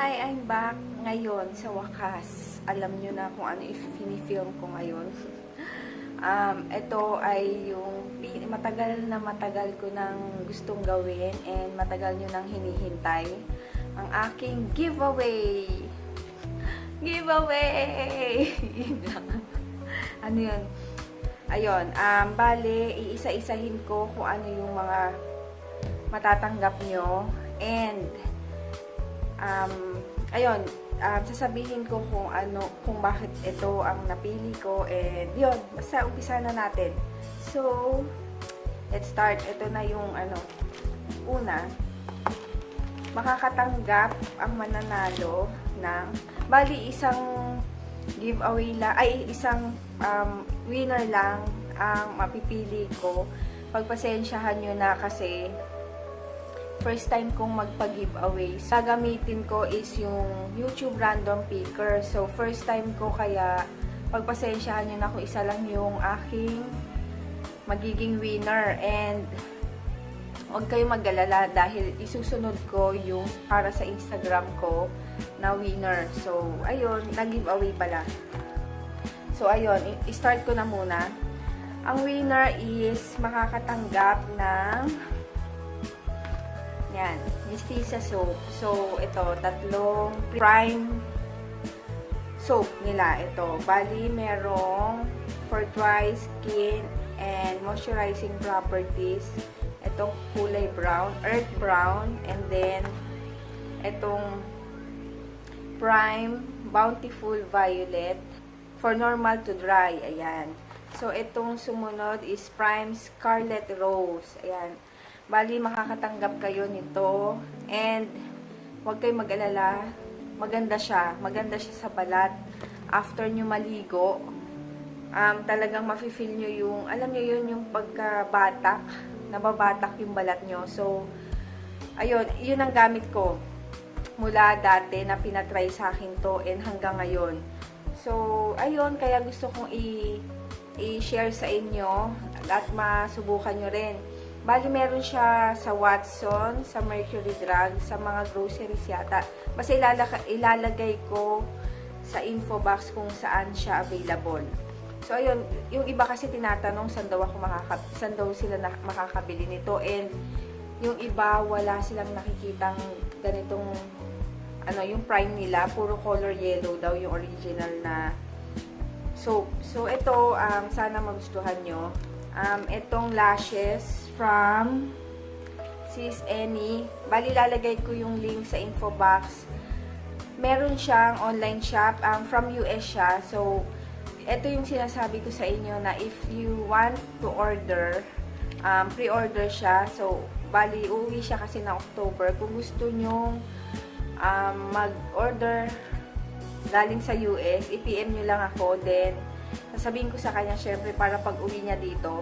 Hi! I'm back ngayon sa wakas. Alam nyo na kung ano i-film ko ngayon. Ito ay yung matagal ko nang gustong gawin and matagal nyo nang hinihintay. Ang aking giveaway! Giveaway! Ano yun? Ayun, bale, iisa-isahin ko kung ano yung mga matatanggap nyo. And ayun, sasabihin ko kung bakit ito ang napili ko, and yun, basta umpisa na natin. So, let's start. Ito na yung una, makakatanggap ang mananalo ng, bali isang giveaway lang, ay isang winner lang ang mapipili ko. Pagpasensyahan nyo na kasi first time kong magpa-giveaway. Gagamitin ko is yung YouTube random picker. So, first time ko, kaya pagpasensyahan nyo na kung isa lang yung aking magiging winner. And huwag kayong mag-alala dahil isusunod ko yung para sa Instagram ko na winner. So, ayun, nag-giveaway pala. So, ayun, i-start ko na muna. Ang winner is makakatanggap ng yan, Mistisa soap. So, ito, tatlong prime soap nila. Ito, bali, merong for dry skin and moisturizing properties. Itong kulay brown, earth brown, and then itong prime bountiful violet for normal to dry. Ayan. So, itong sumunod is prime scarlet rose. Ayan. Bali, makakatanggap kayo nito. And, huwag kayong mag-alala. Maganda siya. Maganda siya sa balat. After nyo maligo, talagang mafe-feel nyo yung, alam nyo yun, yung pagkabatak. Nababatak yung balat nyo. So, ayun, yun ang gamit ko. Mula dati na pinatry sa akin to and hanggang ngayon. So, ayun, kaya gusto kong i-share sa inyo at masubukan nyo rin. Bali, meron siya sa Watson, sa Mercury Drug, sa mga groceries yata. Basta ilalagay ko sa info box kung saan siya available. So, ayun, yung iba kasi tinatanong saan daw sila makakabili nito. And yung iba, wala silang nakikitang ganitong, yung prime nila. Puro color yellow daw yung original na soap. So, ito, sana magustuhan nyo. Itong lashes from Sis Any. Bali, lalagay ko yung link sa info box. Meron siyang online shop. From US siya. So, ito yung sinasabi ko sa inyo na if you want to order, pre-order siya. So, bali, uuwi siya kasi na October. Kung gusto nyong mag-order galing sa US, i-PM nyo lang ako. Then, sasabihin ko sa kanya, syempre, para pag uwi niya dito,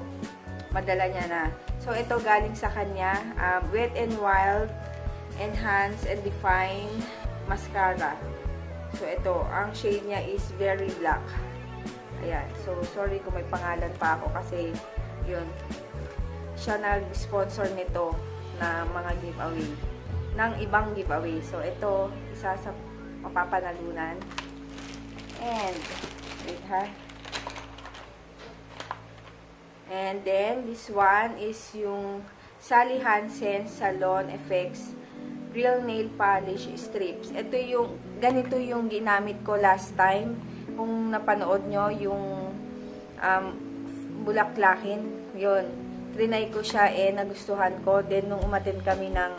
madala niya na. So, ito galing sa kanya, Wet n Wild Enhance and Define Mascara. So, ito, ang shade niya is very black. Ayan. So, sorry kung may pangalan pa ako kasi, yun, siya nag-sponsor nito na mga giveaway, ng ibang giveaway. So, ito, isa sa mapapanalunan. And, wait ha. And then, this one is yung Sally Hansen Salon Effects Real Nail Polish Strips. Ito yung, ganito yung ginamit ko last time. Kung napanood nyo, yung bulaklakin, yun. Trinay ko siya, nagustuhan ko. Then, nung umattend kami ng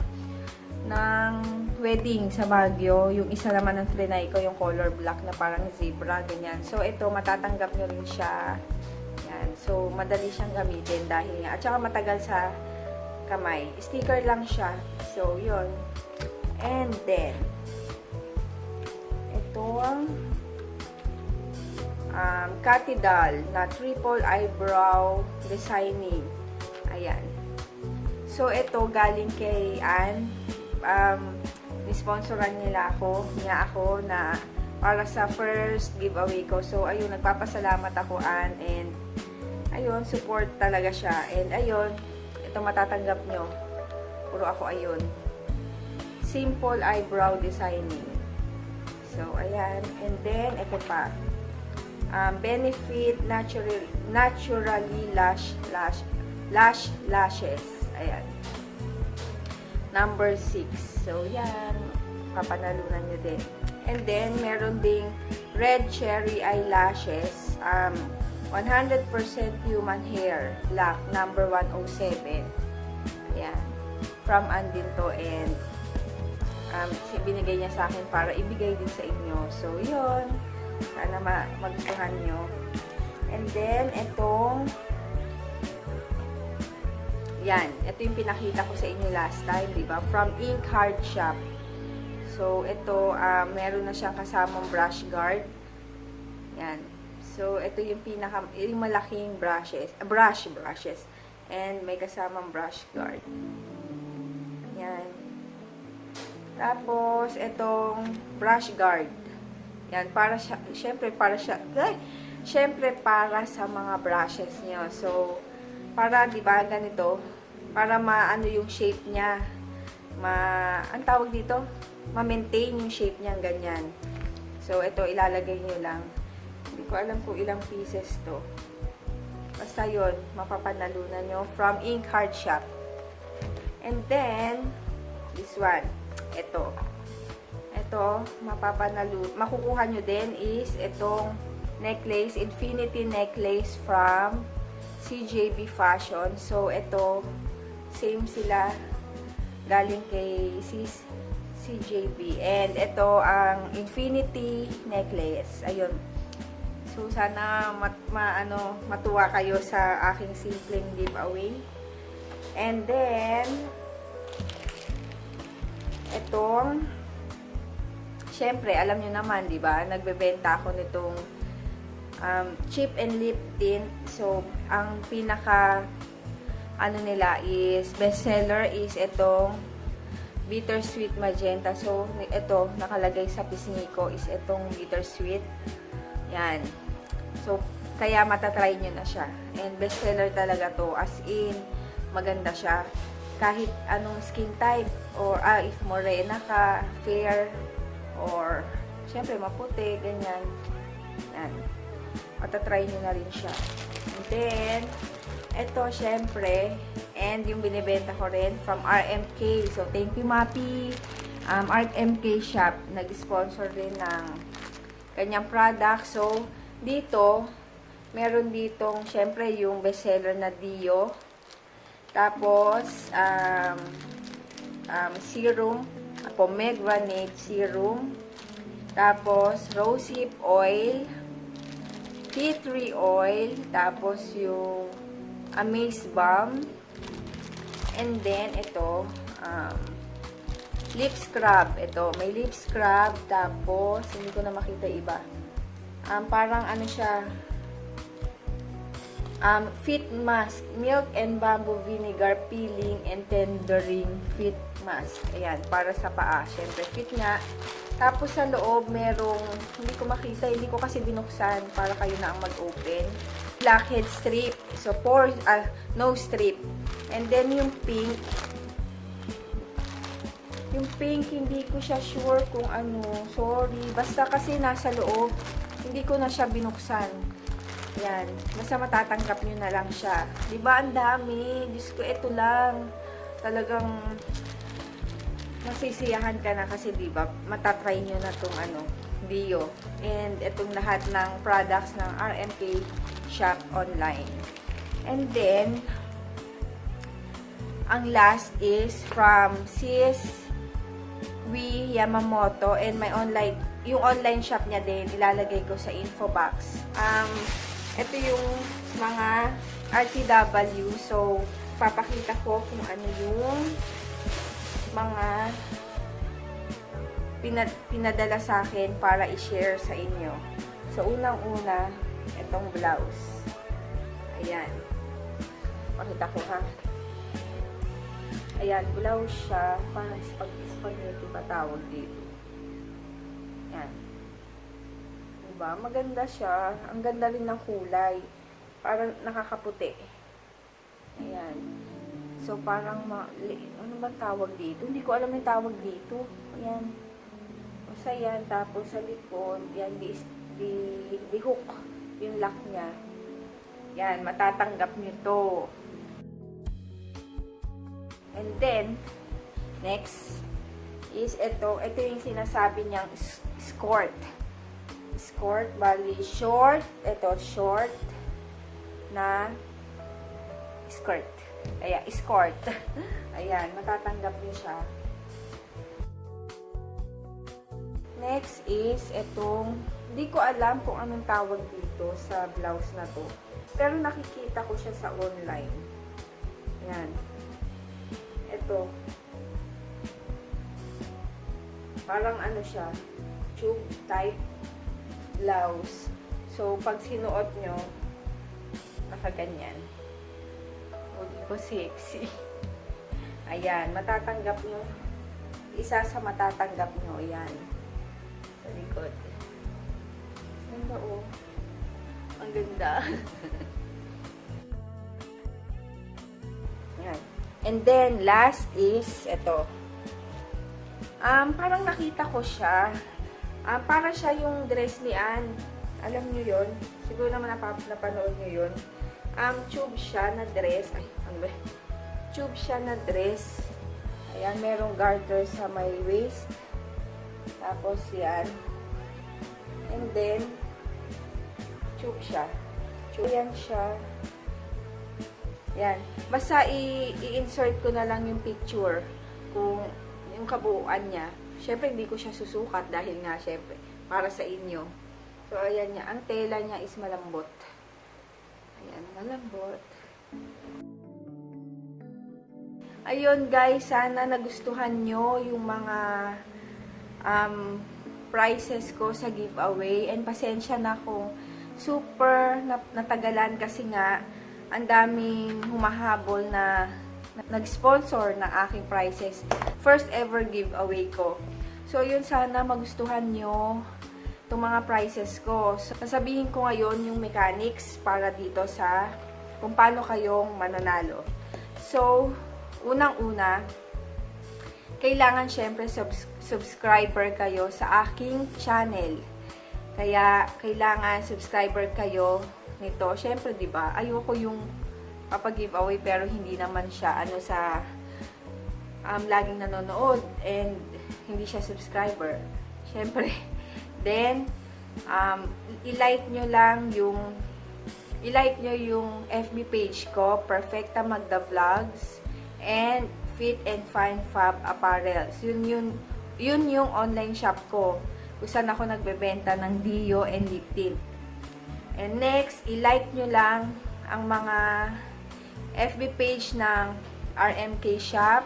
wedding sa Baguio, yung isa naman ng trinay ko, yung color black na parang zebra, ganyan. So, ito, matatanggap nyo rin siya. Yan. So, madali siyang gamitin dahil nga. At saka matagal sa kamay. Sticker lang siya. So, yun. And then, ito ang Catidal na triple eyebrow designing. Ayan. So, ito galing kay Ann. Nisponsoran niya ako na para sa first giveaway ko. So, ayun, nagpapasalamat ako, Ann, and ayun, support talaga siya. And ayun, ito matatanggap nyo. Puro ako ayun. Simple eyebrow designing. So, ayan. And then, ito pa. Benefit naturally lashes. Ayan. Number 6. So, yan. Papanalunan nyo din. And then, meron ding red cherry eyelashes. 100% human hair. Black. Number 107. Ayan. From Andin to, and binigay niya sa akin para ibigay din sa inyo. So, yun. Sana magustuhan nyo. And then, itong yan. Ito yung pinakita ko sa inyo last time, diba? From Ink Heart Shop. So, ito, meron na siyang kasamang brush guard. Yan. So, ito yung yung malaking brushes. And may kasamang brush guard. Yan. Tapos, itong brush guard. Yan, syempre para sa mga brushes niyo. So, para, di ba, ganito, para maano yung shape niya. Ang tawag dito? Ma-maintain yung shape niya, ganyan. So, ito, ilalagay niyo lang. Hindi ko alam kung ilang pieces to. Basta yun, mapapanalunan nyo from Ink Heart Shop. And then, this one. Ito, makukuha nyo din is itong necklace, infinity necklace from CJB Fashion. So, ito, same sila, galing kay CJB. And ito, ang infinity necklace. Ayun. So, sana matuwa kayo sa aking simpleng giveaway. And then, itong, syempre, alam nyo naman, di ba? Nagbebenta ako nitong chip and lip tint. So, ang pinaka nila is bestseller is itong bittersweet magenta. So, ito nakalagay sa pisngi ko is itong bittersweet. Yan. So, kaya matatry nyo na siya. And bestseller talaga to. As in, maganda siya. Kahit anong skin type, or if morena ka, fair, or syempre maputi, ganyan. Yan. Matatry nyo na rin siya. And then, ito syempre, and yung binibenta ko rin from RMK. So, thank you, Mapi. RMK Shop, nag-sponsor rin ng kanyang product. So, dito, meron ditong, syempre, yung bestseller na Dio. Tapos, serum, pomegranate serum. Tapos, rosehip oil, tea tree oil. Tapos, yung Amaze Balm. And then, ito, lip scrub. Ito, may lip scrub. Tapos, hindi ko na makita iba. Parang ano siya, fit mask, milk and bamboo vinegar peeling and tendering fit mask. Ayan, para sa paa. Syempre, fit nga. Tapos sa loob, merong, hindi ko makita, hindi ko kasi binuksan para kayo na ang mag-open. Blackhead strip. So, nose strip. And then, yung pink. Yung pink, hindi ko siya sure kung ano. Sorry. Basta kasi nasa loob. Hindi ko na siya binuksan. Yan. Basta matatanggap nyo na lang siya. Diba, ang dami? Diyos ko, ito lang. Talagang masisiyahan ka na kasi diba, matatry nyo na itong Dio. And itong lahat ng products ng RMK Shop online. And then, ang last is from Sis Wee Yamamoto. And my yung online shop niya din, ilalagay ko sa info box. Ito yung mga RTW. So, papakita ko kung ano yung mga pinadala sa akin para i-share sa inyo. So, unang-una, itong blouse. Ayan. Pakita ko ha. Ayan, blouse siya. Parang spaghetti pa tawag dito. Ayan. Diba? Maganda siya. Ang ganda rin ng kulay. Parang nakakaputi. Ayan. So, parang ano ba tawag dito? Hindi ko alam yung tawag dito. Ayan. Basta basta yan. Tapos sa likod, yan, di hook yung lock niya. Yan, matatanggap nyo to. And then, next is ito yung sinasabi niyang skirt. Skirt, bali short, ito short na skirt. Kaya, skirt. Ayan, matatanggap niyo siya. Next is itong, hindi ko alam kung anong tawag dito sa blouse na to. Pero nakikita ko siya sa online. Ayan. Ito. Parang ano siya, tube type blouse. So, pag sinuot nyo, nakaganyan. O, di ba sexy? Ayan, matatanggap nyo. Isa sa matatanggap nyo, ayan. Sa likod. Ganda, oh. Ang ganda. Ayan. And then, last is, ito. Parang nakita ko siya. Para siya yung dress ni Anne. Alam nyo yun? Siguro naman napanood nyo yun. Tube siya na dress. Ay, ano ba? Tube siya na dress. Ayan, merong garter sa may waist. Tapos, yan. And then, tube siya. Tube yan siya. Yan. Basta i-insert ko na lang yung picture. Kung yung kabuuan niya. Syempre, hindi ko siya susukat dahil nga, syempre, para sa inyo. So, ayan niya. Ang tela niya is malambot. Ayan, malambot. Ayun, guys. Sana nagustuhan nyo yung mga prices ko sa giveaway. And pasensya na kung super natagalan kasi nga ang daming humahabol na nag-sponsor ng aking prizes. First ever giveaway ko. So, yun, sana magustuhan nyo itong mga prizes ko. So, sasabihin ko ngayon yung mechanics para dito sa kung paano kayong mananalo. So, unang-una, kailangan syempre subscriber kayo sa aking channel. Kaya, kailangan subscriber kayo nito. Syempre, di ba? Ayoko yung papag-giveaway pero hindi naman siya ano sa laging nanonood and hindi siya subscriber. Syempre. Then, i-like nyo yung FB page ko, Perfecta Magda Vlogs, and Fit and Fine Fab Apparels. Yun yung online shop ko. Kung saan ako nagbebenta ng Dio and lip tint. And next, i-like nyo lang ang mga FB page ng RMK Shop,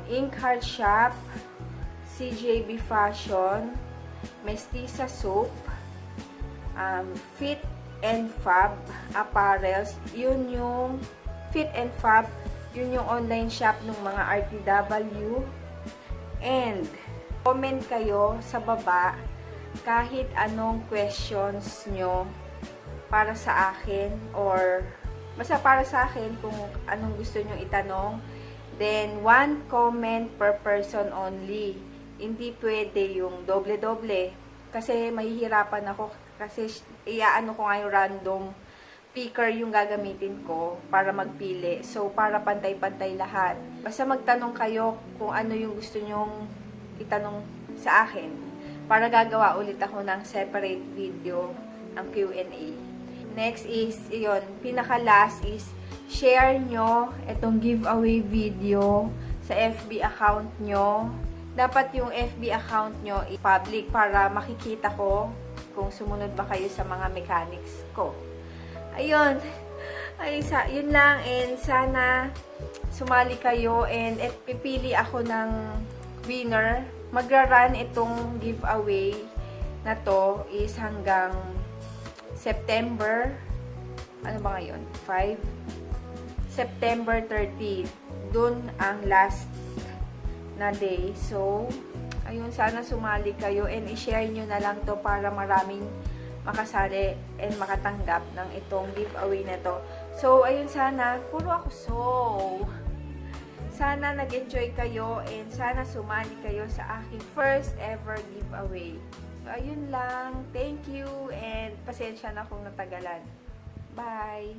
Ink Heart Shop, CJB Fashion, Mestiza Soap, Fit and Fab Apparels. Yun yung Fit and Fab, yun yung online shop ng mga RTW. And comment kayo sa baba kahit anong questions nyo para sa akin or basta para sa akin kung anong gusto nyo itanong. Then, 1 comment per person only. Hindi pwede yung doble-doble. Kasi mahihirapan ako. Kasi iaano ko nga yung random picker yung gagamitin ko para magpili. So, para pantay-pantay lahat. Basta magtanong kayo kung ano yung gusto nyong itanong sa akin. Para gagawa ulit ako ng separate video ng Q&A. Next is, yun, pinaka-last is, share nyo itong giveaway video sa FB account nyo. Dapat yung FB account nyo i-public para makikita ko kung sumunod ba kayo sa mga mechanics ko. Ayun. Yun lang. And sana sumali kayo and pipili ako ng winner. Magra-run itong giveaway na to is hanggang September, ano ba ngayon? 5? September 30. Dun ang last na day. So, ayun, sana sumali kayo and i-share nyo na lang to para maraming makasali and makatanggap ng itong giveaway na to. So, ayun, sana, puro ako Sana nag-enjoy kayo and sana sumali kayo sa aking first ever giveaway. So, ayun lang. Thank you and pasensya na kung natagalan. Bye!